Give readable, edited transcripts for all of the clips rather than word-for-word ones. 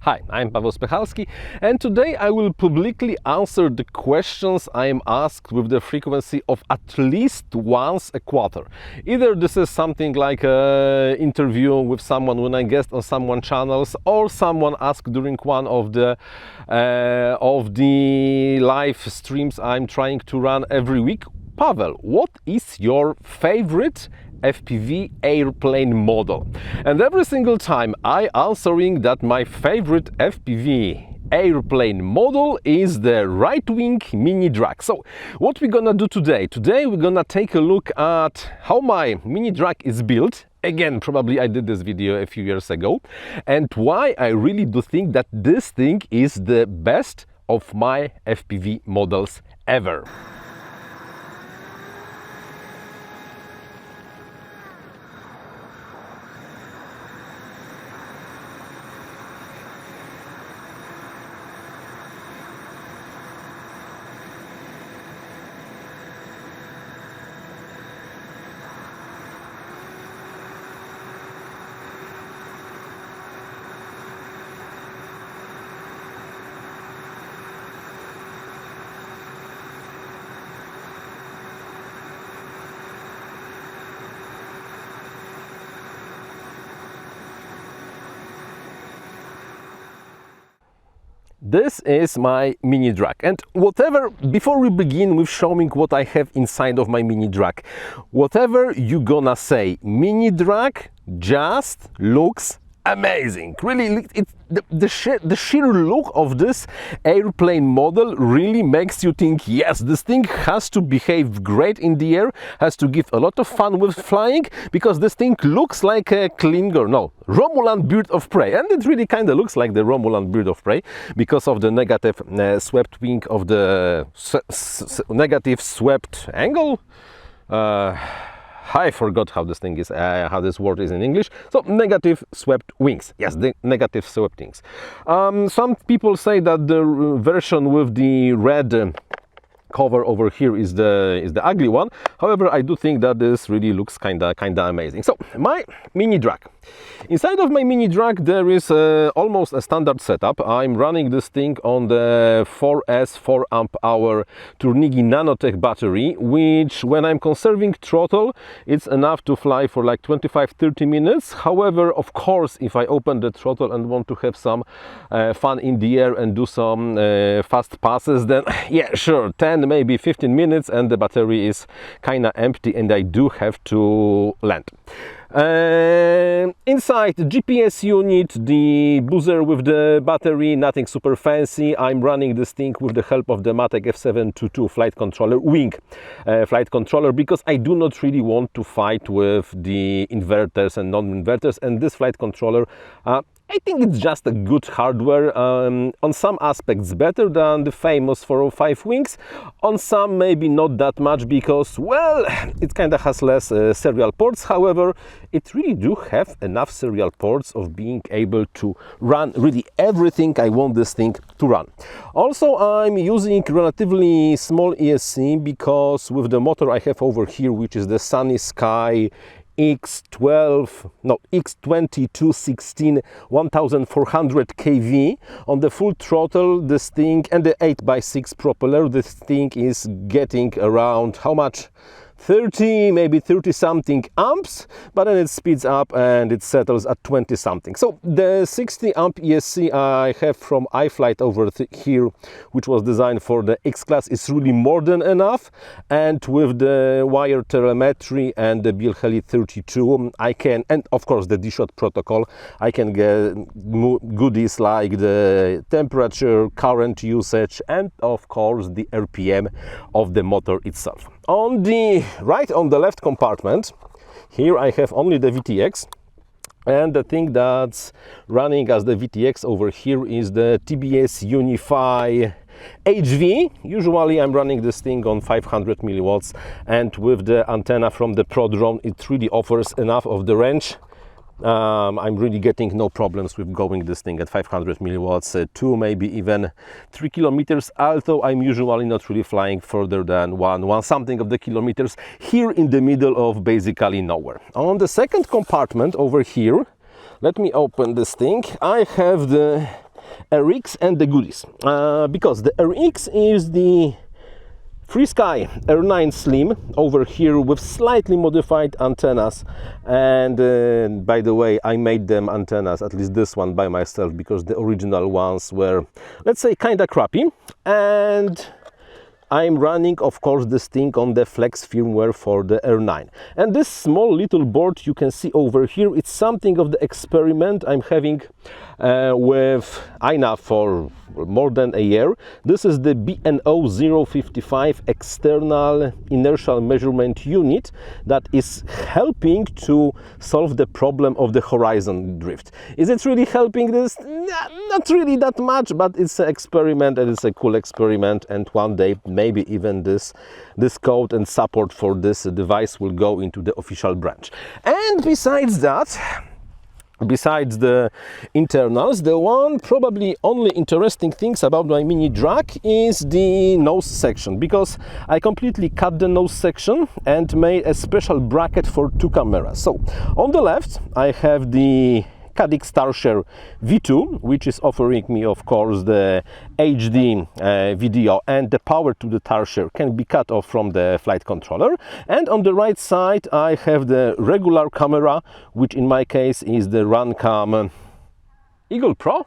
Hi, I'm Paweł Spychalski, and today I will publicly answer the questions I am asked with the frequency of at least once a quarter. Either this is something like an interview with someone when I guest on someone's channels, or someone asked during one of the live streams I'm trying to run every week. Paweł, what is your favorite FPV airplane model? And every single time I answering that my favorite FPV airplane model is the Ritewing Mini Drak. So what we're gonna do today? Today we're gonna take a look at how my Mini Drak is built. Again, probably I did this video a few years ago, and why I really do think that this thing is the best of my FPV models ever. This is my Mini Drak, and before we begin with showing what I have inside of my Mini Drak, whatever you gonna say, Mini Drak just looks amazing. Really, the sheer look of this airplane model really makes you think, yes, this thing has to behave great in the air, has to give a lot of fun with flying, because this thing looks like a Romulan bird of prey, and it really kind of looks like the Romulan bird of prey because of the negative swept wing of the negative swept angle. I forgot how this thing is, how this word is in English. So negative swept wings. Yes, the negative swept wings. Some people say that the version with the red cover over here is the ugly one. However, I do think that this really looks kinda amazing. So my Mini Drak. Inside of my Mini Drak there is almost a standard setup. I'm running this thing on the 4S 4 amp hour Turnigi Nanotech battery, which when I'm conserving throttle, it's enough to fly for like 25-30 minutes. However, of course, if I open the throttle and want to have some fun in the air and do some fast passes, then yeah, sure, 10 maybe 15 minutes and the battery is kinda empty and I do have to land. Inside the GPS unit, the buzzer with the battery, nothing super fancy. I'm running this thing with the help of the Matek F722 flight controller, wing flight controller, because I do not really want to fight with the inverters and non-inverters, and this flight controller I think it's just a good hardware, on some aspects better than the famous 405 wings, on some maybe not that much because, well, it kind of has less serial ports. However, it really do have enough serial ports of being able to run really everything I want this thing to run. Also, I'm using relatively small ESC because with the motor I have over here, which is the Sunny Sky X2216 1400 kV on the full throttle, this thing, and the 8x6 propeller, this thing is getting around how much? 30, maybe 30 something amps, but then it speeds up and it settles at 20 something. So the 60 amp ESC I have from iFlight over here, which was designed for the X class, is really more than enough. And with the wire telemetry and the Bilheli 32, I can, and of course the D-Shot protocol, I can get goodies like the temperature, current usage, and of course the RPM of the motor itself. On the right, on the left compartment, here I have only the VTX, and the thing that's running as the VTX over here is the TBS Unify HV. Usually I'm running this thing on 500 milliwatts, and with the antenna from the Pro Drone, it really offers enough of the range I'm really getting no problems with going this thing at 500 milliwatts, 2 maybe even 3 kilometers, although I'm usually not really flying further than one something of the kilometers, here in the middle of basically nowhere. On the second compartment over here, let me open this thing, I have the RX and the goodies. Because the RX is the FrSky R9 Slim over here with slightly modified antennas, and by the way, I made them antennas, at least this one, by myself, because the original ones were, let's say, kinda crappy. And I'm running, of course, this thing on the Flex firmware for the R9. And this small little board you can see over here, it's something of the experiment I'm having with INAV for more than a year. This is the BNO 055 external inertial measurement unit that is helping to solve the problem of the horizon drift. Is it really helping this? Not really that much, but it's an experiment, and it's a cool experiment, and one day maybe even this code and support for this device will go into the official branch. And besides that, besides the internals, the one probably only interesting things about my Mini Drak is the nose section, because I completely cut the nose section and made a special bracket for two cameras. So on the left I have the Cadix Starshare V2, which is offering me, of course, the HD video, and the power to the Starshare can be cut off from the flight controller. And on the right side I have the regular camera, which in my case is the Runcam Eagle Pro.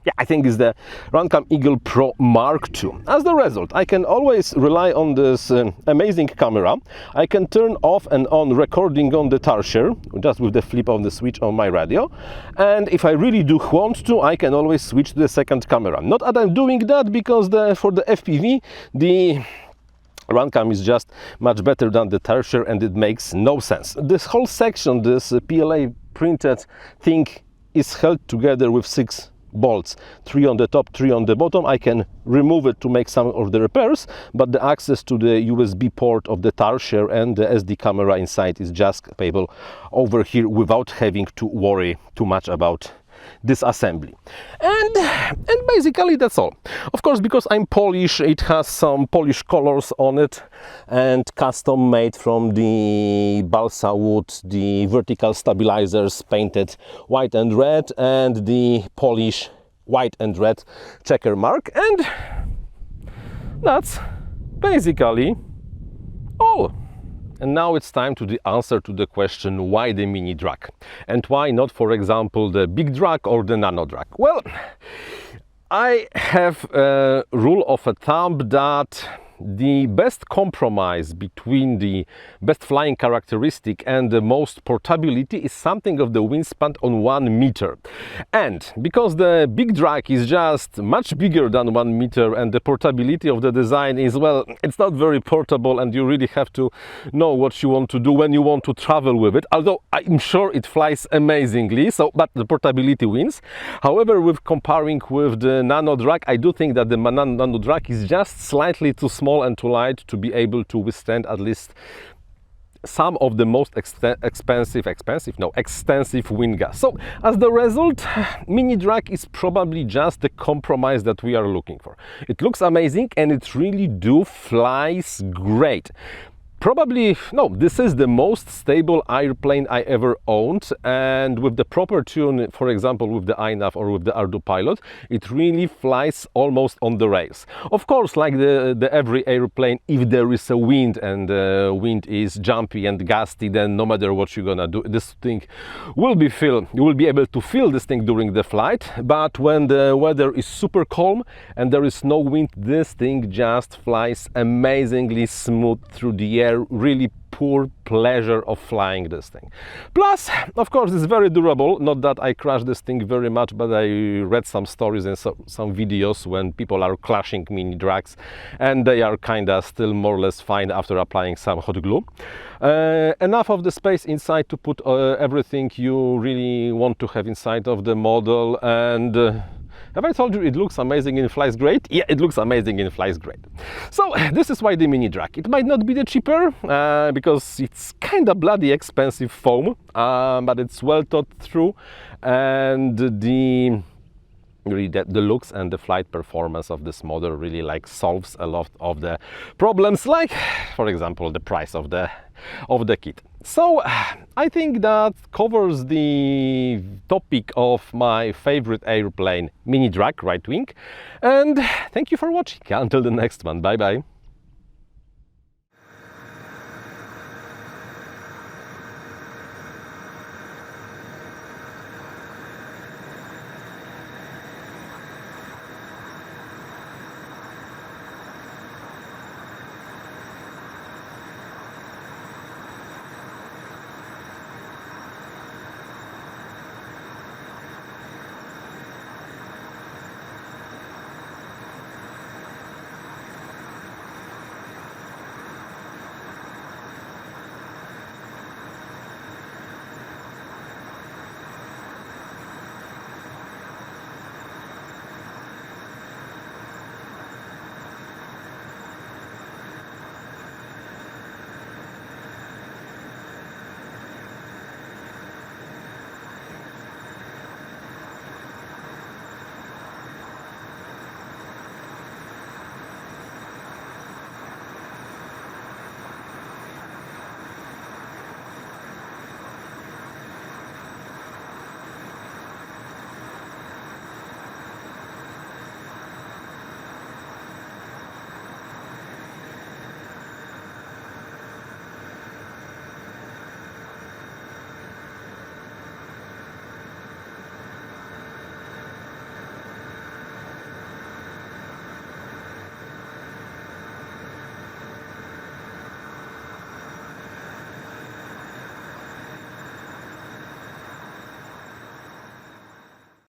Yeah, I think it's the Runcam Eagle Pro Mark II. As the result, I can always rely on this amazing camera. I can turn off and on recording on the Starshare just with the flip of the switch on my radio. And if I really do want to, I can always switch to the second camera. Not that I'm doing that, because for the FPV, the Runcam is just much better than the Starshare, and it makes no sense. This whole section, this PLA printed thing, is held together with 6 bolts, 3 on the top, 3 on the bottom. I can remove it to make some of the repairs, but the access to the USB port of the Starshare and the SD camera inside is just capable over here without having to worry too much about disassembly. And basically that's all. Of course, because I'm Polish, it has some Polish colors on it, and custom made from the balsa wood, the vertical stabilizers painted white and red, and the Polish white and red checker mark. And that's basically all. And now it's time to the answer to the question, why the Mini Drak? And why not, for example, the Big Drak or the Nano Drak? Well, I have a rule of thumb that the best compromise between the best flying characteristic and the most portability is something of the wingspan on 1 meter. And because the Big Drak is just much bigger than 1 meter, and the portability of the design is, well, it's not very portable, and you really have to know what you want to do when you want to travel with it, although I'm sure it flies amazingly, but the portability wins. However, with comparing with the Nano Drak, I do think that the Nano Drak is just slightly too small and too light to be able to withstand at least some of the most extensive wind gusts. So as the result, Mini Drak is probably just the compromise that we are looking for. It looks amazing, and it really flies great. Probably, no, this is the most stable airplane I ever owned, and with the proper tune, for example with the INAV or with the Ardu Pilot, it really flies almost on the rails. Of course, like the every airplane, if there is a wind and the wind is jumpy and gusty, then no matter what you're gonna do, this thing will be you will be able to feel this thing during the flight. But when the weather is super calm and there is no wind, this thing just flies amazingly smooth through the air. Really pure pleasure of flying this thing. Plus, of course, it's very durable. Not that I crash this thing very much, but I read some stories and some videos when people are crashing Mini Draks, and they are kinda still more or less fine after applying some hot glue. Enough of the space inside to put everything you really want to have inside of the model. And have I told you it looks amazing and flies great? Yeah, it looks amazing and flies great. So this is why the Mini Drak. It might not be the cheaper, because it's kind of bloody expensive foam, but it's well thought through, and the really the looks and the flight performance of this model really like solves a lot of the problems, like for example the price of the kit. So I think that covers the topic of my favorite airplane, Mini Drak Ritewing, and thank you for watching. Until the next one, bye bye.